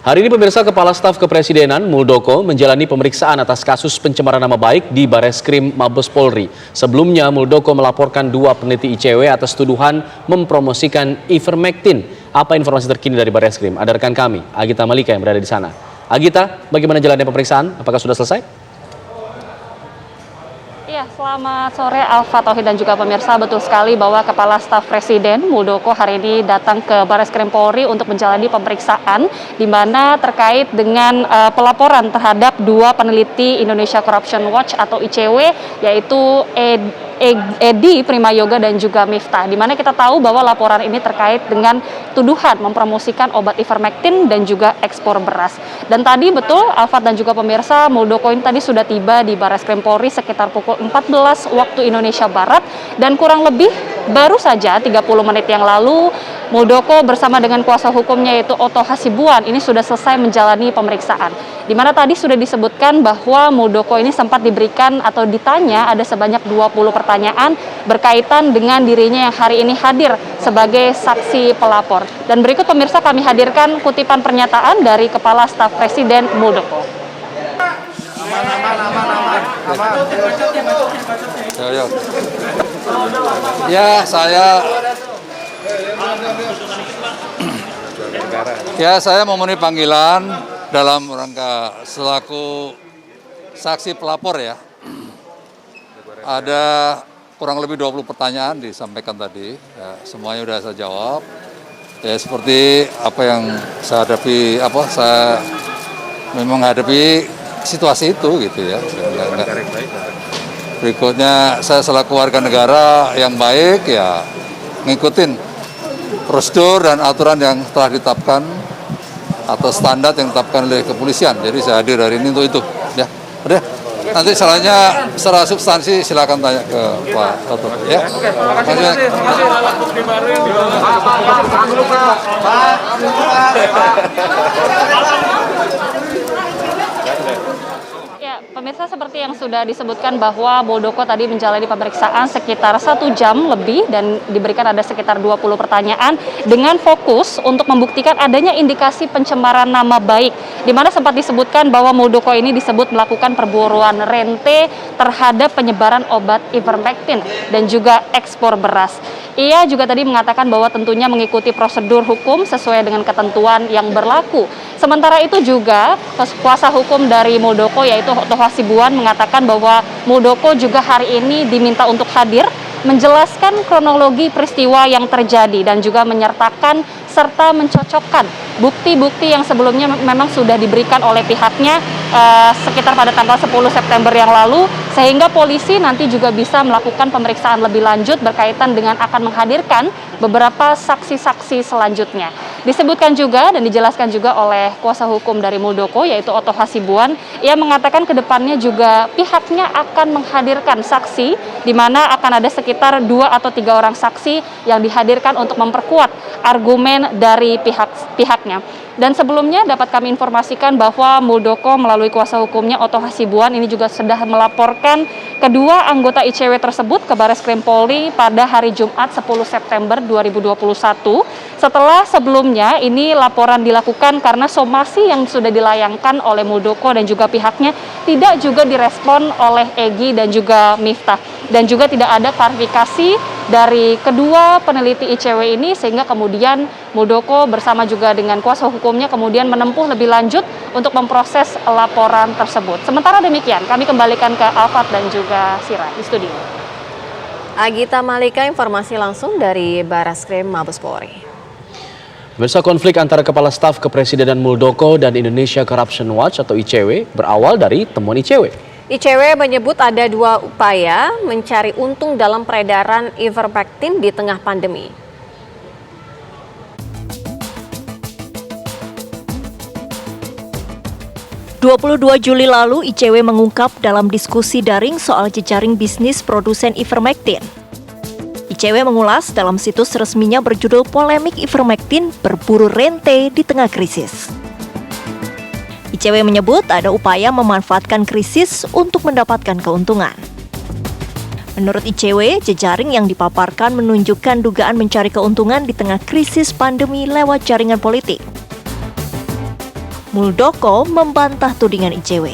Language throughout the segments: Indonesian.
Hari ini pemirsa, Kepala Staf Kepresidenan Muldoko menjalani pemeriksaan atas kasus pencemaran nama baik di Bareskrim Mabes Polri. Sebelumnya Muldoko melaporkan 2 peneliti ICW atas tuduhan mempromosikan ivermectin. Apa informasi terkini dari Bareskrim? Ada rekan kami, Agita Malika yang berada di sana. Agita, bagaimana jalannya pemeriksaan? Apakah sudah selesai? Ya, selamat sore Alfa, Tauhid dan juga pemirsa. Betul sekali bahwa Kepala Staf Presiden Muldoko hari ini datang ke Bareskrim Polri untuk menjalani pemeriksaan di mana terkait dengan pelaporan terhadap 2 peneliti Indonesia Corruption Watch atau ICW, yaitu Edi Primayoga dan juga Miftah, di mana kita tahu bahwa laporan ini terkait dengan tuduhan mempromosikan obat ivermectin dan juga ekspor beras. Dan tadi betul Alfat dan juga pemirsa, Muldoko ini tadi sudah tiba di Bareskrim Polri sekitar pukul 14 waktu Indonesia Barat, dan kurang lebih baru saja 30 menit yang lalu Muldoko bersama dengan kuasa hukumnya yaitu Otto Hasibuan ini sudah selesai menjalani pemeriksaan. Di mana tadi sudah disebutkan bahwa Muldoko ini sempat diberikan atau ditanya ada sebanyak 20 pertanyaan berkaitan dengan dirinya yang hari ini hadir sebagai saksi pelapor. Dan berikut pemirsa kami hadirkan kutipan pernyataan dari Kepala Staf Presiden Muldoko. Saya memenuhi panggilan dalam rangka selaku saksi pelapor ya. Ada kurang lebih 20 pertanyaan disampaikan tadi, ya, semuanya sudah saya jawab. Ya seperti apa yang saya hadapi, saya memang menghadapi situasi itu gitu ya. Berikutnya saya selaku warga negara yang baik ya ngikutin prosedur dan aturan yang telah ditetapkan atau standar yang ditetapkan oleh kepolisian. Jadi saya hadir hari ini untuk itu. Ya, udah. Nanti selanjutnya secara substansi silakan tanya ke Pak Toto. Ya. Pemirsa, seperti yang sudah disebutkan bahwa Muldoko tadi menjalani pemeriksaan sekitar 1 jam lebih dan diberikan ada sekitar 20 pertanyaan dengan fokus untuk membuktikan adanya indikasi pencemaran nama baik, di mana sempat disebutkan bahwa Muldoko ini disebut melakukan perburuan rente terhadap penyebaran obat ivermectin dan juga ekspor beras. Ia juga tadi mengatakan bahwa tentunya mengikuti prosedur hukum sesuai dengan ketentuan yang berlaku. Sementara itu juga kuasa hukum dari Muldoko yaitu Otto Hasibuan mengatakan bahwa Muldoko juga hari ini diminta untuk hadir menjelaskan kronologi peristiwa yang terjadi dan juga menyertakan serta mencocokkan bukti-bukti yang sebelumnya memang sudah diberikan oleh pihaknya sekitar pada tanggal 10 September yang lalu, sehingga polisi nanti juga bisa melakukan pemeriksaan lebih lanjut berkaitan dengan akan menghadirkan beberapa saksi-saksi selanjutnya. Disebutkan juga dan dijelaskan juga oleh kuasa hukum dari Muldoko yaitu Otto Hasibuan, ia mengatakan ke depannya juga pihaknya akan menghadirkan saksi di mana akan ada sekitar 2 atau 3 orang saksi yang dihadirkan untuk memperkuat argumen dari pihaknya. Dan sebelumnya dapat kami informasikan bahwa Muldoko melalui kuasa hukumnya Otto Hasibuan ini juga sudah melaporkan kedua anggota ICW tersebut ke Bareskrim Polri pada hari Jumat 10 September 2021. Setelah sebelumnya ini laporan dilakukan karena somasi yang sudah dilayangkan oleh Muldoko dan juga pihaknya tidak juga direspon oleh Egy dan juga Miftah. Dan juga tidak ada klarifikasi dari kedua peneliti ICW ini, sehingga kemudian Muldoko bersama juga dengan kuasa hukumnya kemudian menempuh lebih lanjut untuk memproses laporan tersebut. Sementara demikian, kami kembalikan ke Alfat dan juga Sira di studio. Agita Malika, informasi langsung dari Bareskrim Mabes Polri. Pemirsa, konflik antara Kepala Staf Kepresidenan Muldoko dan Indonesia Corruption Watch atau ICW berawal dari temuan ICW. ICW menyebut ada 2 upaya mencari untung dalam peredaran ivermectin di tengah pandemi. (22 Juli lalu, ICW mengungkap dalam diskusi daring soal jejaring bisnis produsen ivermectin. ICW mengulas dalam situs resminya berjudul Polemik Ivermectin Berburu Rente di Tengah Krisis. ICW menyebut ada upaya memanfaatkan krisis untuk mendapatkan keuntungan. Menurut ICW, jejaring yang dipaparkan menunjukkan dugaan mencari keuntungan di tengah krisis pandemi lewat jaringan politik. Muldoko membantah tudingan ICW.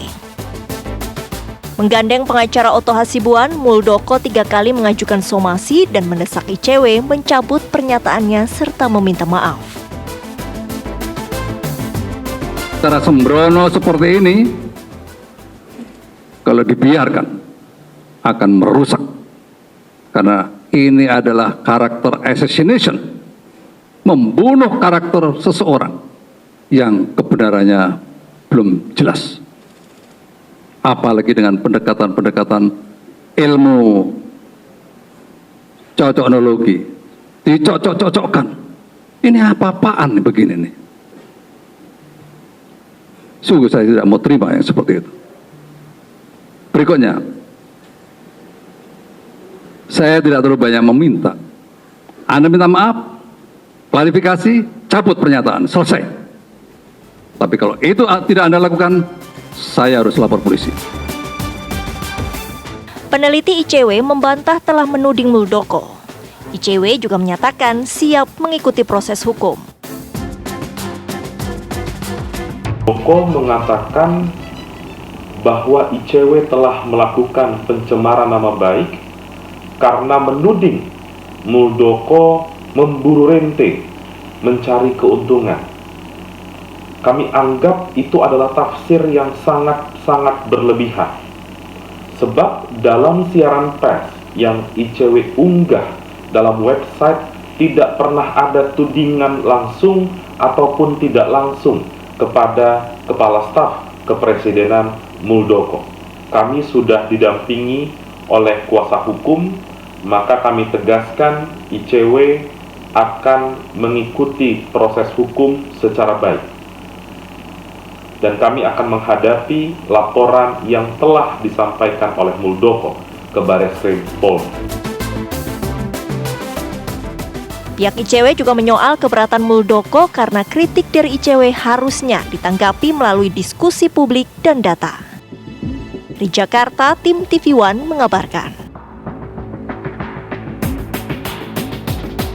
Menggandeng pengacara Otto Hasibuan, Muldoko 3 kali mengajukan somasi dan mendesak ICW mencabut pernyataannya serta meminta maaf. Cara sembrono seperti ini, kalau dibiarkan, akan merusak. Karena ini adalah karakter assassination, membunuh karakter seseorang yang kebenarannya belum jelas. Apalagi dengan pendekatan-pendekatan ilmu cocoknologi, dicocok-cocokkan. Ini apa-apaan begini nih? Sungguh saya tidak mau terima yang seperti itu. Berikutnya, saya tidak terlalu banyak meminta. Anda minta maaf, klarifikasi, cabut pernyataan, selesai. Tapi kalau itu tidak Anda lakukan, saya harus lapor polisi. Peneliti ICW membantah telah menuding Muldoko. ICW juga menyatakan siap mengikuti proses hukum. Muldoko mengatakan bahwa ICW telah melakukan pencemaran nama baik karena menuding Muldoko memburu rente, mencari keuntungan. Kami anggap itu adalah tafsir yang sangat-sangat berlebihan. Sebab dalam siaran pers yang ICW unggah dalam website tidak pernah ada tudingan langsung ataupun tidak langsung kepada Kepala Staf Kepresidenan Muldoko. Kami sudah didampingi oleh kuasa hukum, maka kami tegaskan ICW akan mengikuti proses hukum secara baik. Dan kami akan menghadapi laporan yang telah disampaikan oleh Muldoko ke Bareskrim Polri. Pihak ICW juga menyoal keberatan Muldoko karena kritik dari ICW harusnya ditanggapi melalui diskusi publik dan data. Di Jakarta, tim TV One mengabarkan.